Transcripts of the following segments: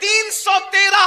313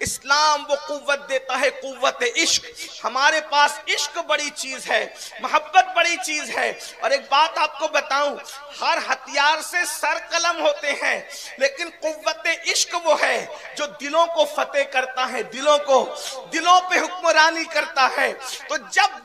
اسلام وہ قوت دیتا ہے، قوت عشق۔ ہمارے پاس عشق بڑی چیز ہے، محبت بڑی چیز ہے۔ اور ایک بات آپ کو بتاؤں، ہر ہتھیار سے سر قلم ہوتے ہیں، لیکن قوت عشق وہ ہے جو دلوں کو فتح کرتا ہے، دلوں پہ حکمرانی کرتا ہے۔ تو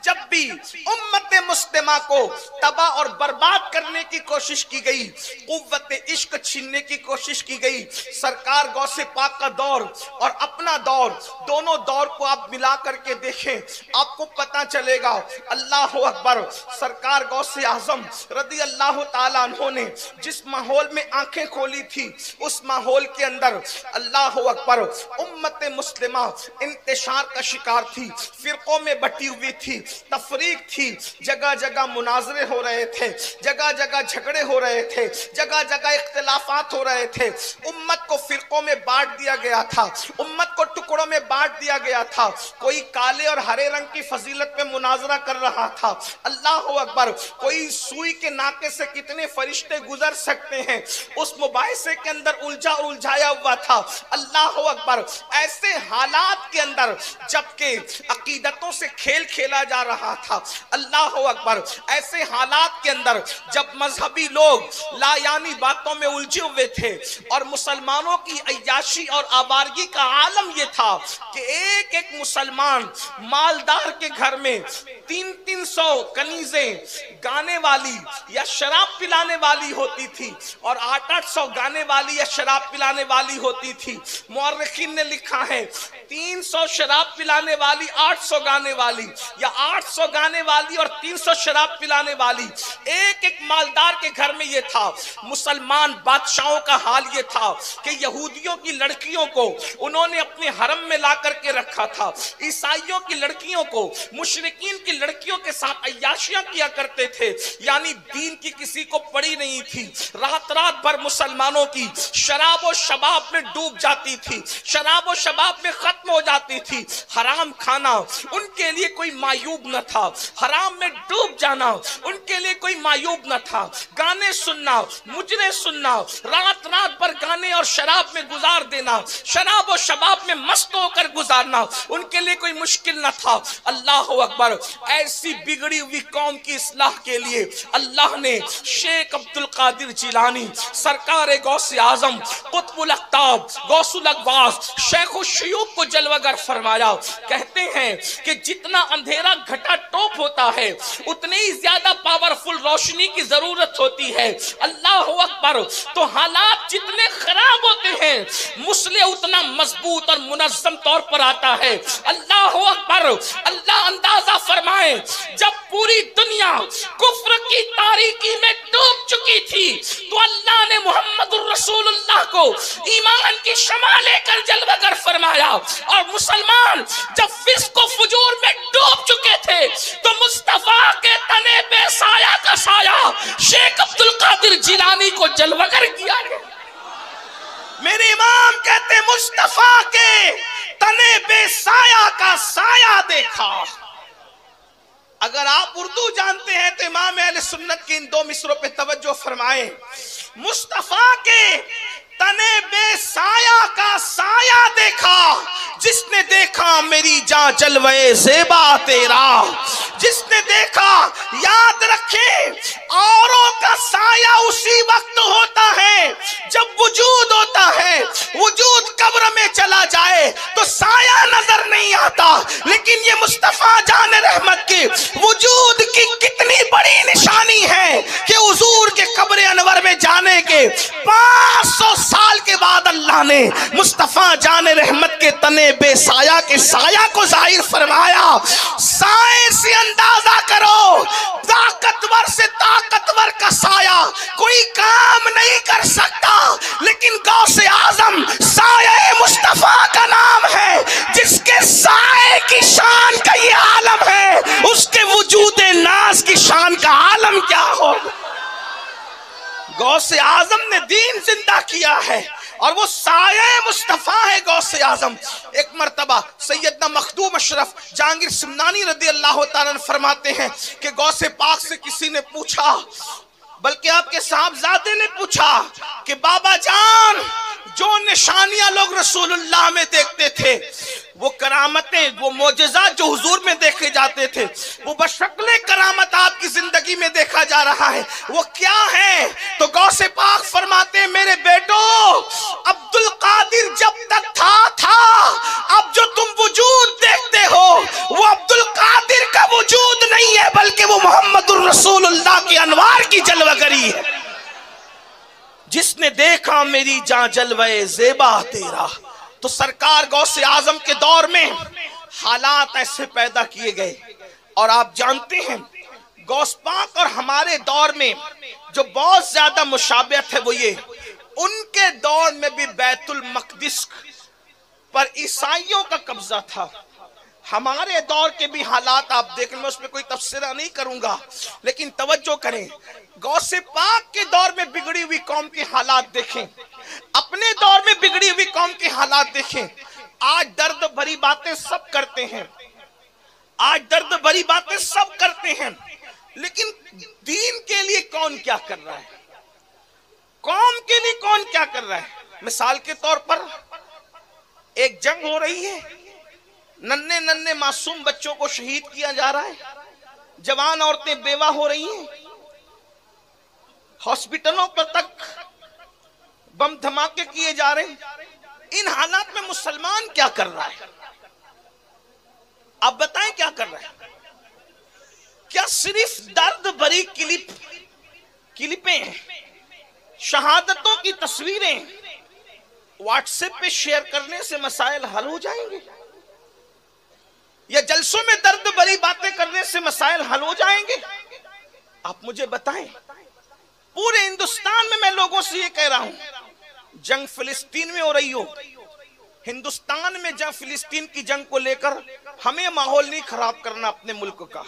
جب بھی امت مسلمہ کو تباہ اور برباد کرنے کی کوشش کی گئی، قوت عشق چھیننے کی کوشش کی گئی، سرکار غوث پاک کا دور اور اپنا دور، دونوں دور کو آپ ملا کر کے دیکھیں، آپ کو پتہ چلے گا۔ اللہ اکبر۔ سرکار غوث اعظم رضی اللہ تعالیٰ عنہ نے جس ماحول میں آنکھیں کھولی تھی، اس ماحول کے اندر اللہ اکبر امت مسلمہ انتشار کا شکار تھی، فرقوں میں بٹی ہوئی تھی، تفریق تھی، جگہ جگہ مناظرے ہو رہے تھے، جگہ جگہ جھگڑے ہو رہے تھے، جگہ جگہ اختلافات ہو رہے تھے، امت کو فرقوں میں بانٹ دیا گیا تھا، امت کو ٹکڑوں میں بانٹ دیا گیا تھا، کوئی کالے اور ہرے رنگ کی فضیلت پہ مناظرہ کر رہا تھا، اللہ اکبر، کوئی سوئی کے ناکے سے کتنے فرشتے گزر سکتے ہیں، اس مباحثے کے اندر الجھایا ہوا تھا، اللہ اکبر۔ ایسے حالات کے اندر جبکہ عقیدتوں سے کھیل کھیلا جا رہا تھا، اللہ اکبر، ایسے حالات کے اندر جب مذہبی لوگ لا یعنی باتوں میں الجھے ہوئے تھے اور مسلمانوں کی عیاشی اور آوارگی کا عالم یہ تھا کہ ایک ایک مسلمان مالدار کے گھر میں 300 کنیزیں گانے والی یا شراب پلانے والی ہوتی تھی اور 800 گانے والی یا شراب پلانے والی ہوتی تھی۔ مورخین نے لکھا ہے 300 شراب پلانے والی، 800 گانے والی، یا 800 گانے والی اور 300 شراب پلانے والی۔ ایک ایک مالدار کے گھر میں یہ تھا۔ مسلمان بادشاہوں کا حال یہ تھا کہ یہودیوں کی لڑکیوں کو انہوں نے اپنے حرم میں لا کر کے رکھا تھا، عیسائیوں کی لڑکیوں کو مشرکین کی لڑکیوں کے ساتھ عیاشیاں کیا کرتے تھے، یعنی دین کی کسی کو پڑی نہیں تھی۔ رات رات بھر مسلمانوں کی شراب و شباب میں ڈوب جاتی تھی، شراب و شباب میں ختم ہو جاتی تھی۔ حرام کھانا ان کے لیے کوئی معیوب نہ تھا، حرام میں ڈوب جانا ان کے لیے کوئی معیوب نہ تھا، گانے سننا، مجرے سننا، رات رات بھر گانے اور شراب میں گزار دینا، شراب و شباب میں مست ہو کر گزارنا ان کے لیے کوئی مشکل نہ تھا۔ اللہ اکبر۔ ایسی بگڑی ہوئی قوم کی اصلاح کے لیے اللہ نے شیخ عبد القادر جیلانی سرکار غوث اعظم قطب الاقطاب غوث الاغواث شیخ الشیوخ کو جلوہ گر فرمایا۔ کہتے ہیں کہ جتنا اندھیرا گھٹا ٹوپ ہوتا ہے اتنی ہی زیادہ پاورفل روشنی کی ضرورت ہوتی ہے۔ اللہ اکبر۔ تو حالات جتنے خراب ہوتے ہیں مسئلہ اتنا مضبوط اور منظم طور پر آتا ہے۔ اللہ اکبر۔ اللہ اندازہ فرمائے جب پوری دنیا کفر کی تاریکی میں ڈوب چکی تھی تو اللہ نے محمد الرسول اللہ کو ایمان کی شمع لے کر جلوہ گر فرمایا، اور مسلمان جب فسق و فجور میں ڈوب چکے تھے تو مصطفیٰ کے تنے بے سایہ کا سایہ شیخ عبد القادر جیلانی کو جلوہ گر کیا گیا۔ میرے امام کہتے مصطفیٰ کے تنے بے سایہ کا سایہ دیکھا۔ اگر آپ اردو جانتے ہیں تو امام اہل سنت کی ان دو مصروں پہ توجہ فرمائیں۔ مصطفیٰ کے تنے بے سایہ کا سایہ دیکھا، جس نے دیکھا میری جاں جلوے زیبا تیرا، جس نے دیکھا یاد رکھیں اوروں کا سایہ اسی وقت ہوتا ہے جب وجود ہوتا ہے، وجود قبر میں چلا جائے تو سایہ نظر نہیں آتا، لیکن یہ مصطفیٰ جان رحمت کی وجود کی کتنی بڑی نشانی ہے کہ حضور کے قبر انور میں جانے کے 500 سال کے بعد اللہ نے مصطفیٰ جان رحمت کے تنے بے سایہ کے سایہ کو ظاہر فرمایا۔ سائے سے اندازہ کرو طاقتور سے طاقتور کا سایہ کوئی کام نہیں کر سکتا، لیکن غوث اعظم سایہ مصطفیٰ کا نام ہے، جس کے سائے کی شان کا یہ عالم ہے، اس کے وجود ناز کی شان کا عالم کیا ہوگا۔ غوث اعظم نے دین زندہ کیا ہے اور وہ سایہ مصطفیٰ ہے غوث اعظم۔ ایک مرتبہ سیدنا مخدوم اشرف جہانگیر سمنانی رضی اللہ تعالیٰ عنہ فرماتے ہیں کہ غوث پاک سے کسی نے پوچھا، بلکہ آپ کے صاحبزادے نے پوچھا کہ بابا جان جو نشانیاں لوگ رسول اللہ میں دیکھتے تھے، وہ کرامتیں، وہ معجزات جو حضور میں دیکھے جاتے تھے، وہ بشکل کرامت آپ کی زندگی میں دیکھا جا رہا ہے، وہ کیا ہے؟ تو غوث پاک فرماتے ہیں میرے بیٹو، عبد القادر جب تک تھا، اب جو تم وجود دیکھتے ہو وہ عبد القادر کا وجود نہیں ہے، بلکہ وہ محمد الرسول اللہ کے انوار کی جلوہ گری ہے۔ جس نے دیکھا میری جاں جلوہ زیبا تیرا۔ تو سرکار غوث اعظم کے دور میں حالات ایسے پیدا کیے گئے، اور آپ جانتے ہیں غوث پاک اور ہمارے دور میں جو بہت زیادہ مشابہت ہے وہ یہ، ان کے دور میں بھی بیت المقدس پر عیسائیوں کا قبضہ تھا۔ ہمارے دور کے بھی حالات آپ دیکھیں، میں اس میں کوئی تفسیرہ نہیں کروں گا، لیکن توجہ کریں، غوث پاک کے دور میں بگڑی ہوئی قوم کے حالات دیکھیں، اپنے دور میں بگڑی ہوئی قوم کے حالات دیکھیں۔ آج درد بھری باتیں سب کرتے ہیں، آج درد بھری باتیں سب کرتے ہیں، لیکن دین کے لیے کون کیا کر رہا ہے؟ قوم کے لیے کون کیا کر رہا ہے؟ مثال کے طور پر ایک جنگ ہو رہی ہے، ننھے معصوم بچوں کو شہید کیا جا رہا ہے، جوان عورتیں بیوہ ہو رہی ہیں، ہاسپٹلوں پر تک بم دھماکے کیے جا رہے ہیں۔ ان حالات میں مسلمان کیا کر رہا ہے؟ آپ بتائیں کیا کر رہا ہے؟ کیا صرف درد بھری کلپیں ہیں، شہادتوں کی تصویریں واٹس ایپ پہ شیئر کرنے سے مسائل حل ہو جائیں گے؟ یا جلسوں میں درد بھری باتیں کرنے سے مسائل حل ہو جائیں گے؟ آپ مجھے بتائیں۔ پورے ہندوستان میں لوگوں سے یہ کہہ رہا ہوں، جنگ فلسطین میں ہو رہی ہو، ہندوستان میں جنگ فلسطین کی جنگ کو لے کر ہمیں ماحول نہیں خراب کرنا اپنے ملک کا،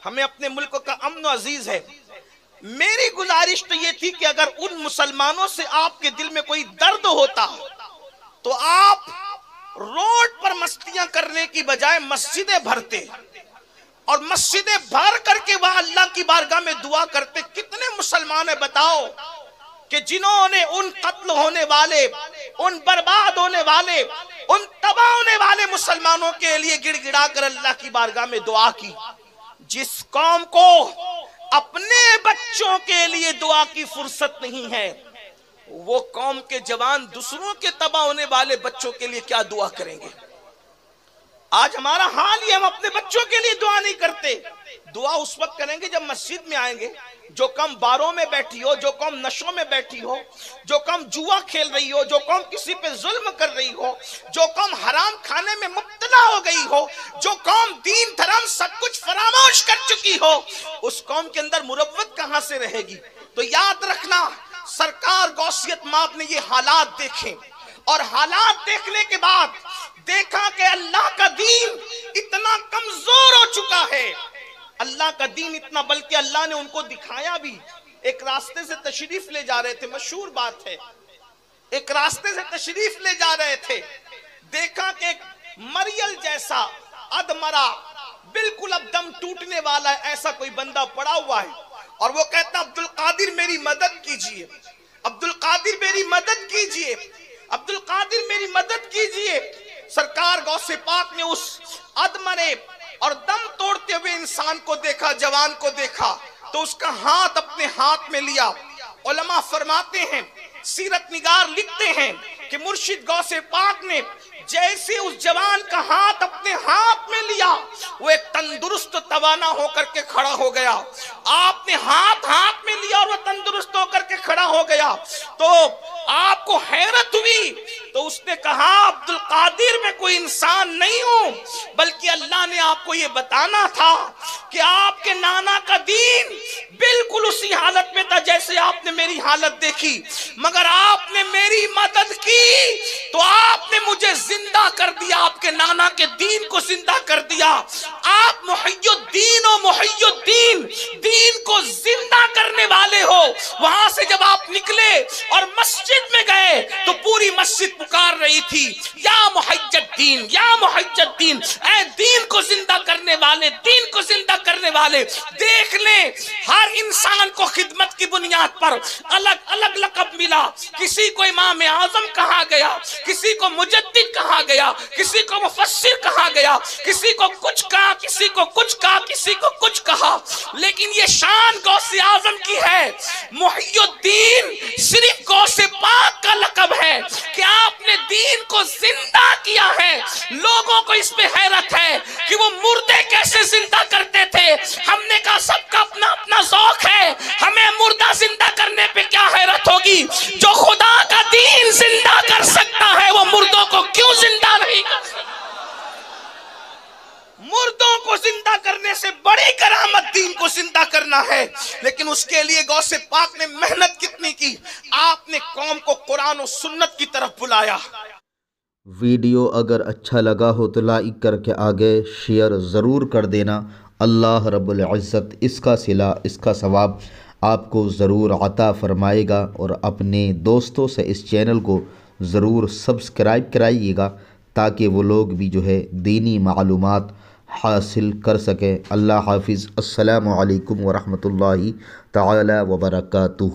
ہمیں اپنے ملک کا امن و عزیز ہے۔ میری گزارش تو یہ تھی کہ اگر ان مسلمانوں سے آپ کے دل میں کوئی درد ہوتا تو آپ روڈ پر مستیاں کرنے کی بجائے مسجدیں بھرتے، اور مسجدیں بھر کر کے وہاں اللہ کی بارگاہ میں دعا کرتے۔ کتنے مسلمان ہیں بتاؤ کہ جنہوں نے ان قتل ہونے والے، ان برباد ہونے والے، ان تباہ ہونے والے مسلمانوں کے لیے گڑ گڑا کر اللہ کی بارگاہ میں دعا کی۔ جس قوم کو اپنے بچوں کے لیے دعا کی فرصت نہیں ہے، وہ قوم کے جوان دوسروں کے تباہ ہونے والے بچوں کے لیے کیا دعا کریں گے؟ آج ہمارا حال یہ، ہم اپنے بچوں کے لیے دعا نہیں کرتے۔ دعا اس وقت کریں گے جب مسجد میں آئیں گے۔ جو قوم باروں میں بیٹھی ہو، جو قوم نشوں میں بیٹھی ہو، جو قوم جوا کھیل رہی ہو، جو قوم کسی پہ ظلم کر رہی ہو، جو قوم حرام کھانے میں مبتلا ہو گئی ہو، جو قوم دین دھرم سب کچھ فراموش کر چکی ہو، اس قوم کے اندر مروت کہاں سے رہے گی؟ تو یاد رکھنا، سرکار غوثیت ماب نے یہ حالات دیکھیں، اور حالات دیکھنے کے بعد دیکھا کہ اللہ کا دین اتنا کمزور ہو چکا ہے، اللہ کا دین اتنا، بلکہ اللہ نے ان کو دکھایا بھی۔ ایک راستے سے تشریف لے جا رہے تھے، مشہور بات ہے، ایک راستے سے تشریف لے جا رہے تھے، دیکھا کہ ایک مریل جیسا ادمرا، بالکل اب دم ٹوٹنے والا ہے ایسا کوئی بندہ پڑا ہوا ہے، اور وہ کہتا عبد القادر میری مدد کیجئے، عبد القادر میری مدد کیجئے، عبد القادر میری مدد کیجئے۔ سرکار غوث پاک نے اس ادمرے اور دم توڑتے ہوئے انسان کو دیکھا، جوان کو دیکھا، تو اس کا ہاتھ اپنے ہاتھ میں لیا۔ علماء فرماتے ہیں، سیرت نگار لکھتے ہیں کہ مرشد غوث پاک نے جیسے اس جوان کا ہاتھ اپنے ہاتھ میں لیا، وہ ایک تندرست توانا ہو کر کے کھڑا ہو گیا۔ آپ نے ہاتھ میں لیا اور وہ تندرست ہو کر کے کھڑا ہو گیا، تو آپ کو حیرت ہوئی، تو اس نے کہا عبد القادر میں کوئی انسان نہیں ہوں، بلکہ اللہ نے آپ کو یہ بتانا تھا کہ آپ کے نانا کا دین بالکل اسی حالت میں تھا جیسے آپ نے میری حالت دیکھی، مگر آپ نے میری مدد کی تو آپ نے مجھے زندہ کر دیا، آپ کے نانا کے دین کو زندہ کر دیا۔ آپ محی الدین و محی الدین، دین کو زندہ کرنے والے ہو۔ وہاں سے جب آپ نکلے اور مسجد میں گئے تو پوری مسجد پکار رہی تھی، یا محی الدین، یا محی الدین، اے دین کو زندہ کرنے والے، دین کو زندہ کرنے والے۔ دیکھ لیں ہر انسان کو خدمت کی بنیاد پر الگ الگ لقب ملا، کسی کو امام اعظم کہا گیا، کسی کو مجدد کہا گیا، کسی کو مفسر کہا گیا، کسی کو کچھ کہا، کسی کو کچھ کہا، کسی کو کچھ کہا، لیکن یہ شان غوث اعظم کی ہے۔ محی الدین صرف غوث پاک کا لقب ہے کہ آپ نے دین کو زندہ کیا ہے۔ لوگوں کو اس پہ حیرت ہے کہ وہ مردے کیسے زندہ کرتے تھے۔ ہم نے کہا سب کا اپنا اپنا ذوق ہے، ہمیں مردہ زندہ کرنے پہ کیا حیرت ہوگی؟ جو خدا کا دین زندہ کر سکتا ہے وہ مردوں کو کیوں زندہ نہیں کر سکتا؟ مردوں کو زندہ کرنے سے بڑی کرامت دین کو زندہ کرنا ہے، لیکن اس کے لیے غوث پاک نے محنت کتنی کی۔ آپ نے قوم کو قرآن و سنت کی طرف بلایا۔ ویڈیو اگر اچھا لگا ہو تو لائک کر کے آگے شیئر ضرور کر دینا۔ اللہ رب العزت اس کا صلہ، اس کا ثواب آپ کو ضرور عطا فرمائے گا، اور اپنے دوستوں سے اس چینل کو ضرور سبسکرائب کرائیے گا تاکہ وہ لوگ بھی جو ہے دینی معلومات حاصل کر سکیں۔ اللہ حافظ۔ السلام علیکم ورحمۃ اللہ تعالی وبرکاتہ۔